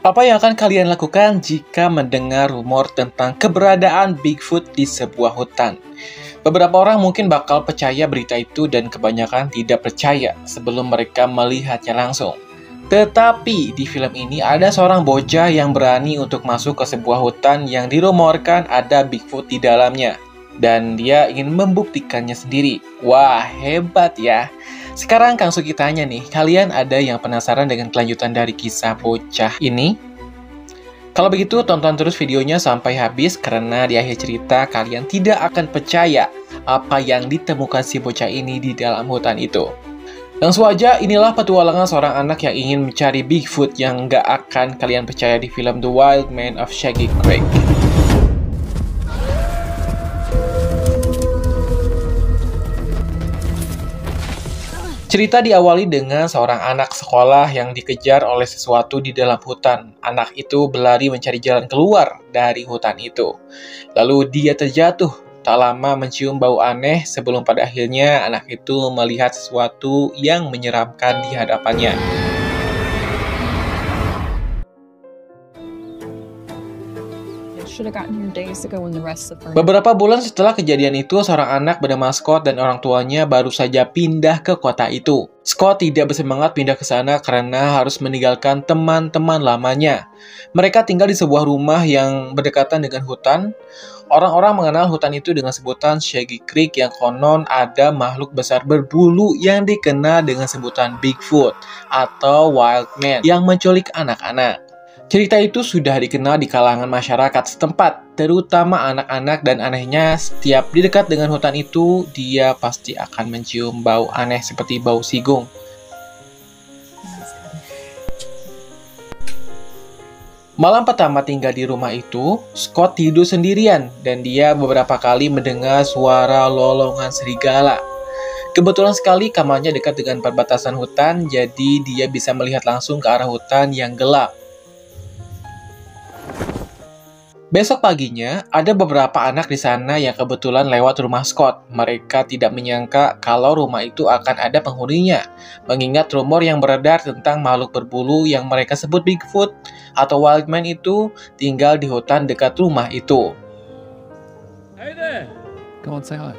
Apa yang akan kalian lakukan jika mendengar rumor tentang keberadaan Bigfoot di sebuah hutan? Beberapa orang mungkin bakal percaya berita itu dan kebanyakan tidak percaya sebelum mereka melihatnya langsung. Tetapi di film ini ada seorang bocah yang berani untuk masuk ke sebuah hutan yang dirumorkan ada Bigfoot di dalamnya. Dan dia ingin membuktikannya sendiri. Wah, hebat ya. Sekarang Kang Suki tanya nih, kalian ada yang penasaran dengan kelanjutan dari kisah bocah ini? Kalau begitu, tonton terus videonya sampai habis karena di akhir cerita kalian tidak akan percaya apa yang ditemukan si bocah ini di dalam hutan itu. Langsung aja, inilah petualangan seorang anak yang ingin mencari Bigfoot yang nggak akan kalian percaya di film The Wild Man of Shaggy Creek. Cerita diawali dengan seorang anak sekolah yang dikejar oleh sesuatu di dalam hutan. Anak itu berlari mencari jalan keluar dari hutan itu. Lalu dia terjatuh, tak lama mencium bau aneh sebelum pada akhirnya anak itu melihat sesuatu yang menyeramkan di hadapannya. Beberapa bulan setelah kejadian itu, seorang anak bernama Scott dan orang tuanya baru saja pindah ke kota itu. Scott tidak bersemangat pindah ke sana karena harus meninggalkan teman-teman lamanya. Mereka tinggal di sebuah rumah yang berdekatan dengan hutan. Orang-orang mengenal hutan itu dengan sebutan Shaggy Creek yang konon ada makhluk besar berbulu yang dikenal dengan sebutan Bigfoot atau Wild Man yang menculik anak-anak. Cerita itu sudah dikenal di kalangan masyarakat setempat, terutama anak-anak, dan anehnya setiap di dekat dengan hutan itu, dia pasti akan mencium bau aneh seperti bau sigung. Malam pertama tinggal di rumah itu, Scott tidur sendirian dan dia beberapa kali mendengar suara lolongan serigala. Kebetulan sekali kamarnya dekat dengan perbatasan hutan, jadi dia bisa melihat langsung ke arah hutan yang gelap. Besok paginya, ada beberapa anak di sana yang kebetulan lewat rumah Scott. Mereka tidak menyangka kalau rumah itu akan ada penghuninya, mengingat rumor yang beredar tentang makhluk berbulu yang mereka sebut Bigfoot atau Wild Man itu tinggal di hutan dekat rumah itu. Hey there. Go and say hi.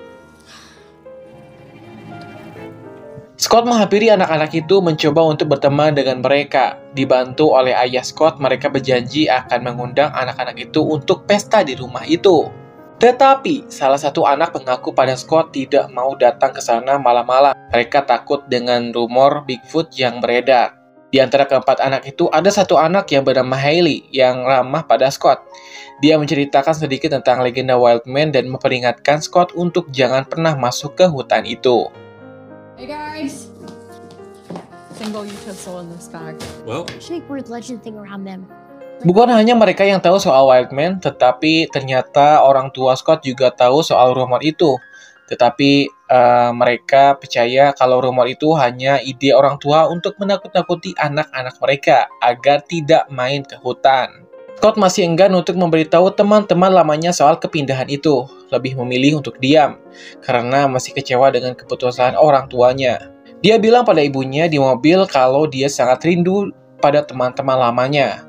Scott menghampiri anak-anak itu mencoba untuk berteman dengan mereka. Dibantu oleh ayah Scott, mereka berjanji akan mengundang anak-anak itu untuk pesta di rumah itu. Tetapi, salah satu anak mengaku pada Scott tidak mau datang ke sana malam-malam. Mereka takut dengan rumor Bigfoot yang beredar. Di antara keempat anak itu, ada satu anak yang bernama Hailey yang ramah pada Scott. Dia menceritakan sedikit tentang legenda Wild Man dan memperingatkan Scott untuk jangan pernah masuk ke hutan itu. Hey guys! Single utensil in this bag. Well, Should make weird legend thing around them. Bukan hanya mereka yang tahu soal Wild Man, tetapi ternyata orang tua Scott juga tahu soal rumor itu. Tetapi mereka percaya kalau rumor itu hanya ide orang tua untuk menakut-nakuti anak-anak mereka agar tidak main ke hutan. Scott masih enggan untuk memberitahu teman-teman lamanya soal kepindahan itu, lebih memilih untuk diam, karena masih kecewa dengan keputusan orang tuanya. Dia bilang pada ibunya di mobil kalau dia sangat rindu pada teman-teman lamanya.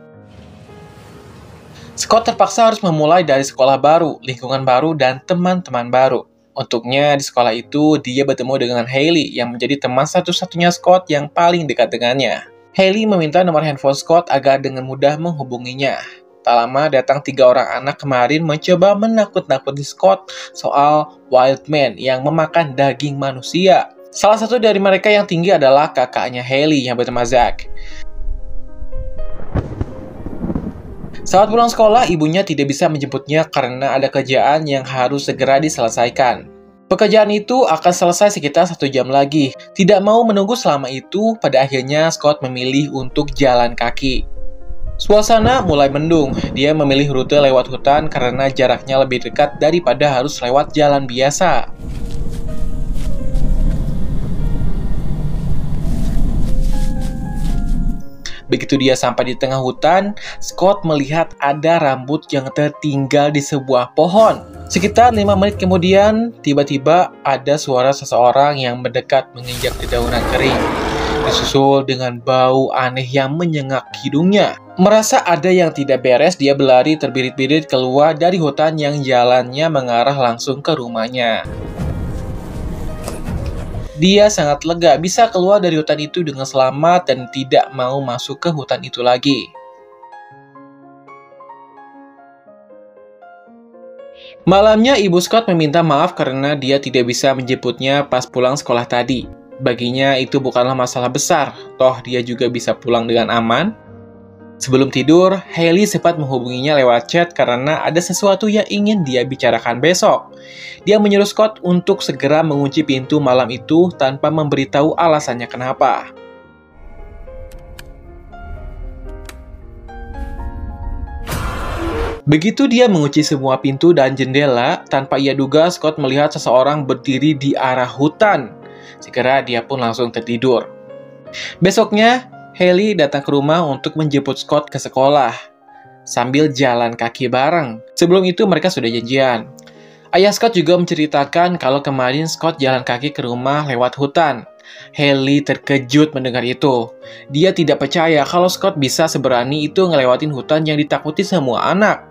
Scott terpaksa harus memulai dari sekolah baru, lingkungan baru, dan teman-teman baru. Untuknya di sekolah itu, dia bertemu dengan Hailey yang menjadi teman satu-satunya Scott yang paling dekat dengannya. Hailey meminta nomor handphone Scott agar dengan mudah menghubunginya. Tak lama datang 3 orang anak kemarin mencoba menakut-nakuti Scott soal Wild Man yang memakan daging manusia. Salah satu dari mereka yang tinggi adalah kakaknya Hailey yang bernama Zach. Saat pulang sekolah, ibunya tidak bisa menjemputnya karena ada kerjaan yang harus segera diselesaikan. Pekerjaan itu akan selesai sekitar 1 jam lagi. Tidak mau menunggu selama itu, pada akhirnya Scott memilih untuk jalan kaki. Suasana mulai mendung. Dia memilih rute lewat hutan karena jaraknya lebih dekat daripada harus lewat jalan biasa. Begitu dia sampai di tengah hutan, Scott melihat ada rambut yang tertinggal di sebuah pohon. Sekitar 5 menit kemudian, tiba-tiba ada suara seseorang yang mendekat menginjak dedaunan kering. disusul dengan bau aneh yang menyengat hidungnya. Merasa ada yang tidak beres, dia berlari terbirit-birit keluar dari hutan yang jalannya mengarah langsung ke rumahnya. Dia sangat lega bisa keluar dari hutan itu dengan selamat dan tidak mau masuk ke hutan itu lagi. Malamnya, Ibu Scott meminta maaf karena dia tidak bisa menjemputnya pas pulang sekolah tadi. Baginya itu bukanlah masalah besar, toh dia juga bisa pulang dengan aman. Sebelum tidur, Hailey sempat menghubunginya lewat chat karena ada sesuatu yang ingin dia bicarakan besok. Dia menyuruh Scott untuk segera mengunci pintu malam itu tanpa memberitahu alasannya kenapa. Begitu dia mengunci semua pintu dan jendela, tanpa ia duga Scott melihat seseorang berdiri di arah hutan. Segera dia pun langsung tertidur. Besoknya, Hailey datang ke rumah untuk menjemput Scott ke sekolah, sambil jalan kaki bareng. Sebelum itu mereka sudah janjian. Ayah Scott juga menceritakan kalau kemarin Scott jalan kaki ke rumah lewat hutan. Hailey terkejut mendengar itu. Dia tidak percaya kalau Scott bisa seberani itu ngelewatin hutan yang ditakuti semua anak.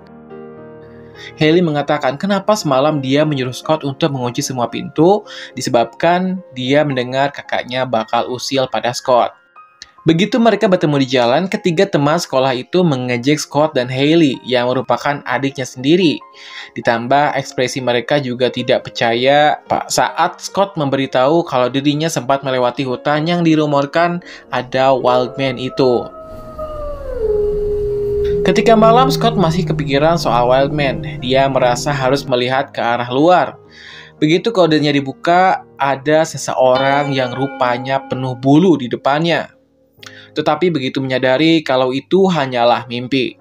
Hailey mengatakan kenapa semalam dia menyuruh Scott untuk mengunci semua pintu, disebabkan dia mendengar kakaknya bakal usil pada Scott. Begitu mereka bertemu di jalan, ketiga teman sekolah itu mengejek Scott dan Hailey yang merupakan adiknya sendiri. Ditambah ekspresi mereka juga tidak percaya saat Scott memberitahu kalau dirinya sempat melewati hutan yang dirumorkan ada Wildman itu. Ketika malam, Scott masih kepikiran soal Wildman. Dia merasa harus melihat ke arah luar. Begitu kodenya dibuka, ada seseorang yang rupanya penuh bulu di depannya. Tetapi begitu menyadari kalau itu hanyalah mimpi.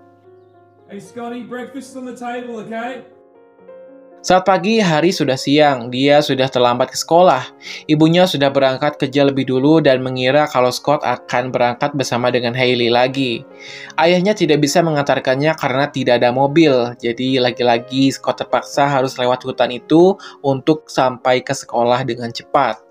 Hey Scotty, breakfast on the table, okay? Saat pagi, hari sudah siang. Dia sudah terlambat ke sekolah. Ibunya sudah berangkat kerja lebih dulu dan mengira kalau Scott akan berangkat bersama dengan Hailey lagi. Ayahnya tidak bisa mengantarkannya karena tidak ada mobil. Jadi lagi-lagi Scott terpaksa harus lewat hutan itu untuk sampai ke sekolah dengan cepat.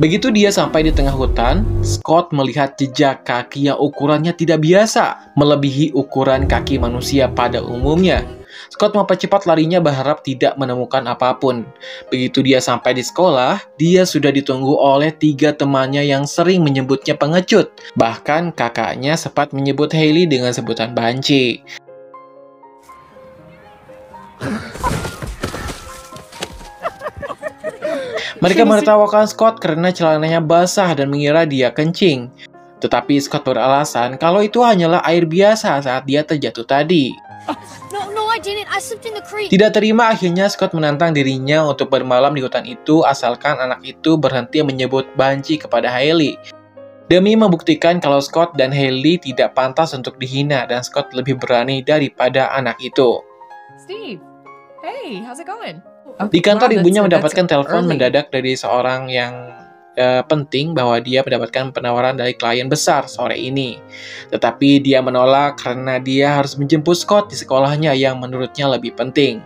Begitu dia sampai di tengah hutan, Scott melihat jejak kaki yang ukurannya tidak biasa, melebihi ukuran kaki manusia pada umumnya. Scott mempercepat larinya berharap tidak menemukan apapun. Begitu dia sampai di sekolah, dia sudah ditunggu oleh tiga temannya yang sering menyebutnya pengecut. Bahkan kakaknya sempat menyebut Hailey dengan sebutan banci. Mereka menertawakan Scott karena celananya basah dan mengira dia kencing. Tetapi Scott beralasan kalau itu hanyalah air biasa saat dia terjatuh tadi. No, I didn't. I slipped in the creek. Tidak terima, akhirnya Scott menantang dirinya untuk bermalam di hutan itu asalkan anak itu berhenti menyebut banci kepada Hailey. Demi membuktikan kalau Scott dan Hailey tidak pantas untuk dihina dan Scott lebih berani daripada anak itu. Steve, hey, how's it going? Di kantor Wow, ibunya that's mendapatkan telepon early. mendadak dari seorang yang penting bahwa dia mendapatkan penawaran dari klien besar sore ini. Tetapi dia menolak karena dia harus menjemput Scott di sekolahnya yang menurutnya lebih penting.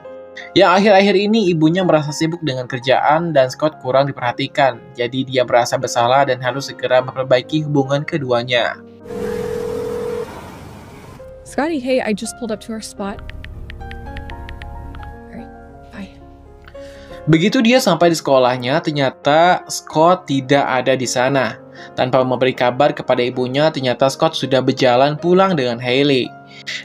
Yang akhir-akhir ini ibunya merasa sibuk dengan kerjaan dan Scott kurang diperhatikan. Jadi dia merasa bersalah dan harus segera memperbaiki hubungan keduanya. Scotty, hey, I just pulled up to our spot. Begitu dia sampai di sekolahnya, ternyata Scott tidak ada di sana. Tanpa memberi kabar kepada ibunya, ternyata Scott sudah berjalan pulang dengan Hailey.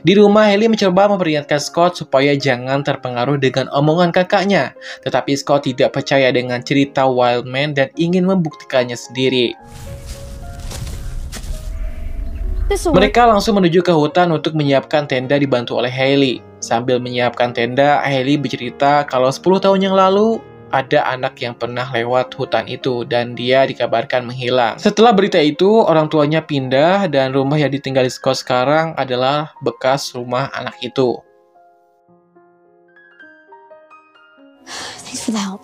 Di rumah, Hailey mencoba memperingatkan Scott supaya jangan terpengaruh dengan omongan kakaknya. Tetapi Scott tidak percaya dengan cerita Wildman dan ingin membuktikannya sendiri. Mereka langsung menuju ke hutan untuk menyiapkan tenda dibantu oleh Hailey. Sambil menyiapkan tenda, Hailey bercerita kalau 10 tahun yang lalu ada anak yang pernah lewat hutan itu dan dia dikabarkan menghilang. Setelah berita itu, orang tuanya pindah dan rumah yang ditinggali Scott sekarang adalah bekas rumah anak itu. Thanks for the help.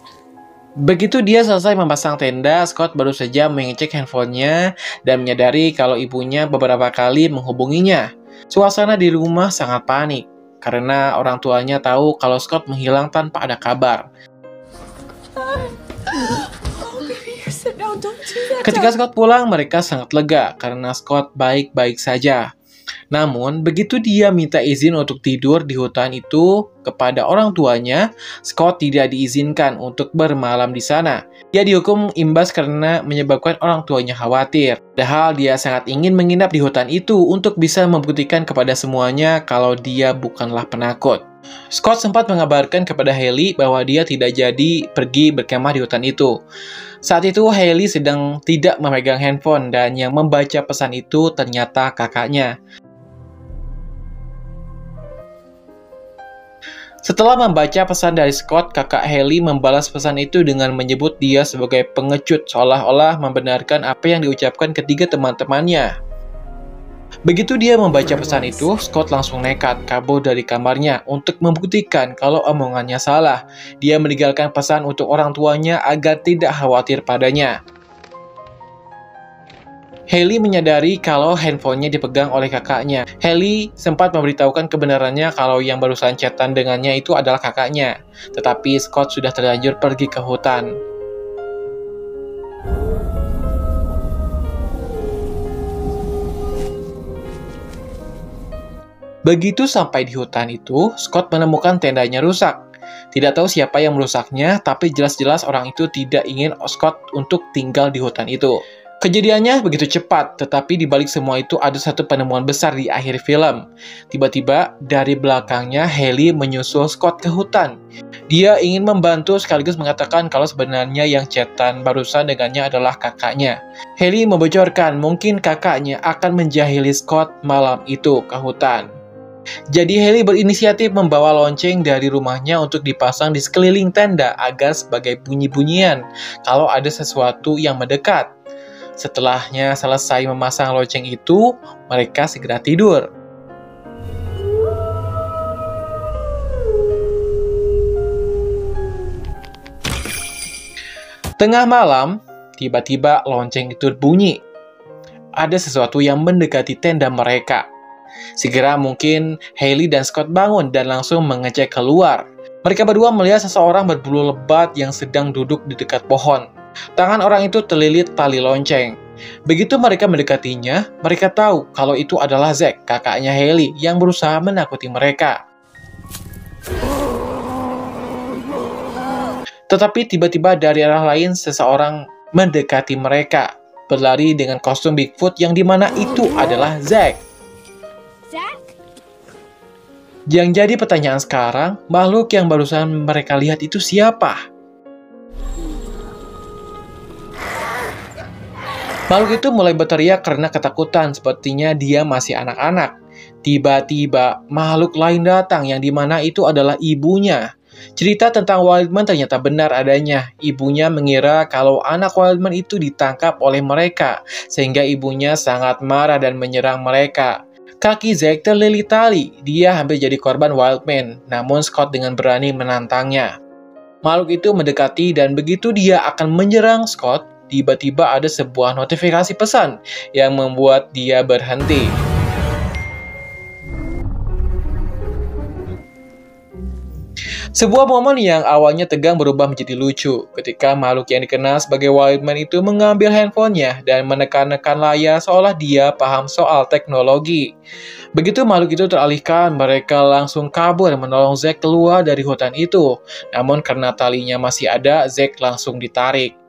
Begitu dia selesai memasang tenda, Scott baru saja mengecek handphonenya dan menyadari kalau ibunya beberapa kali menghubunginya. Suasana di rumah sangat panik karena orang tuanya tahu kalau Scott menghilang tanpa ada kabar. Oh, baby, sit down. Don't do Ketika Scott pulang, mereka sangat lega karena Scott baik-baik saja. Namun, begitu dia minta izin untuk tidur di hutan itu kepada orang tuanya, Scott tidak diizinkan untuk bermalam di sana. Dia dihukum imbas karena menyebabkan orang tuanya khawatir. Padahal dia sangat ingin menginap di hutan itu untuk bisa membuktikan kepada semuanya kalau dia bukanlah penakut. Scott sempat mengabarkan kepada Hailey bahwa dia tidak jadi pergi berkemah di hutan itu. Saat itu Hailey sedang tidak memegang handphone dan yang membaca pesan itu ternyata kakaknya. Setelah membaca pesan dari Scott, kakak Hailey membalas pesan itu dengan menyebut dia sebagai pengecut, seolah-olah membenarkan apa yang diucapkan ketiga teman-temannya. Begitu dia membaca pesan itu, Scott langsung nekat kabur dari kamarnya untuk membuktikan kalau omongannya salah. Dia meninggalkan pesan untuk orang tuanya agar tidak khawatir padanya. Hailey menyadari kalau handphonenya dipegang oleh kakaknya. Hailey sempat memberitahukan kebenarannya kalau yang barusan chatan dengannya itu adalah kakaknya. Tetapi Scott sudah terlanjur pergi ke hutan. Begitu sampai di hutan itu, Scott menemukan tendanya rusak. Tidak tahu siapa yang merusaknya, tapi jelas-jelas orang itu tidak ingin Scott untuk tinggal di hutan itu. Kejadiannya begitu cepat, tetapi di balik semua itu ada satu penemuan besar di akhir film. Tiba-tiba, dari belakangnya Hailey menyusul Scott ke hutan. Dia ingin membantu sekaligus mengatakan kalau sebenarnya yang chatan barusan dengannya adalah kakaknya. Hailey membocorkan mungkin kakaknya akan menjahili Scott malam itu ke hutan. Jadi Hailey berinisiatif membawa lonceng dari rumahnya untuk dipasang di sekeliling tenda agar sebagai bunyi-bunyian kalau ada sesuatu yang mendekat. Setelahnya selesai memasang lonceng itu, mereka segera tidur. Tengah malam, tiba-tiba lonceng itu bunyi. Ada sesuatu yang mendekati tenda mereka. Segera mungkin Hailey dan Scott bangun dan langsung mengecek keluar. Mereka berdua melihat seseorang berbulu lebat yang sedang duduk di dekat pohon. Tangan orang itu terlilit tali lonceng. Begitu mereka mendekatinya, mereka tahu kalau itu adalah Zack, kakaknya Hailey, yang berusaha menakuti mereka. Tetapi tiba-tiba dari arah lain seseorang mendekati mereka, berlari dengan kostum Bigfoot yang dimana itu adalah Zack. Yang jadi pertanyaan sekarang, makhluk yang barusan mereka lihat itu siapa? Makhluk itu mulai berteriak karena ketakutan, sepertinya dia masih anak-anak. Tiba-tiba, makhluk lain datang yang dimana itu adalah ibunya. Cerita tentang Wildman ternyata benar adanya. Ibunya mengira kalau anak Wildman itu ditangkap oleh mereka, sehingga ibunya sangat marah dan menyerang mereka. Kaki Zack terlilit tali, dia hampir jadi korban Wildman, namun Scott dengan berani menantangnya. Makhluk itu mendekati dan begitu dia akan menyerang Scott, tiba-tiba ada sebuah notifikasi pesan yang membuat dia berhenti. Sebuah momen yang awalnya tegang berubah menjadi lucu ketika makhluk yang dikenal sebagai Wildman itu mengambil handphonenya dan menekan-nekan layar seolah dia paham soal teknologi. Begitu makhluk itu teralihkan, mereka langsung kabur menolong Zack keluar dari hutan itu. Namun karena talinya masih ada, Zack langsung ditarik.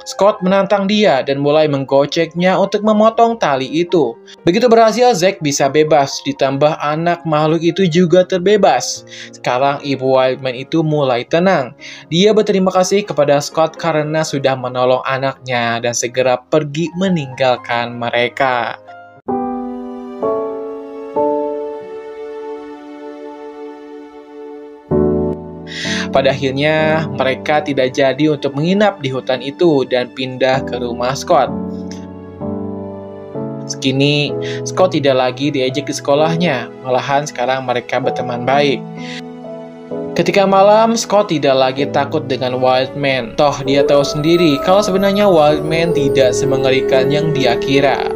Scott menantang dia dan mulai menggoceknya untuk memotong tali itu. Begitu berhasil, Zack bisa bebas, ditambah anak makhluk itu juga terbebas. Sekarang ibu Wildman itu mulai tenang. Dia berterima kasih kepada Scott karena sudah menolong anaknya dan segera pergi meninggalkan mereka. Pada akhirnya, mereka tidak jadi untuk menginap di hutan itu dan pindah ke rumah Scott. Kini, Scott tidak lagi diejek di sekolahnya, malahan sekarang mereka berteman baik. Ketika malam, Scott tidak lagi takut dengan Wildman. Toh, dia tahu sendiri kalau sebenarnya Wildman tidak semengerikan yang dia kira.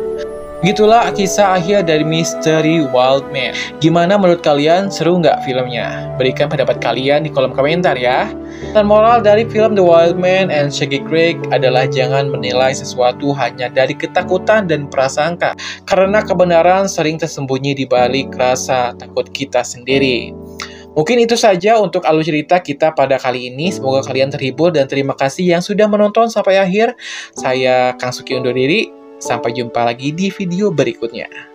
Gitulah kisah akhir dari Misteri Wild Man. Gimana menurut kalian? Seru nggak filmnya? Berikan pendapat kalian di kolom komentar ya. Dan moral dari film The Wild Man and Shaggy Creek adalah jangan menilai sesuatu hanya dari ketakutan dan prasangka, karena kebenaran sering tersembunyi di balik rasa takut kita sendiri. Mungkin itu saja untuk alur cerita kita pada kali ini. Semoga kalian terhibur dan terima kasih yang sudah menonton sampai akhir. Saya Kang Suki undur diri. Sampai jumpa lagi di video berikutnya.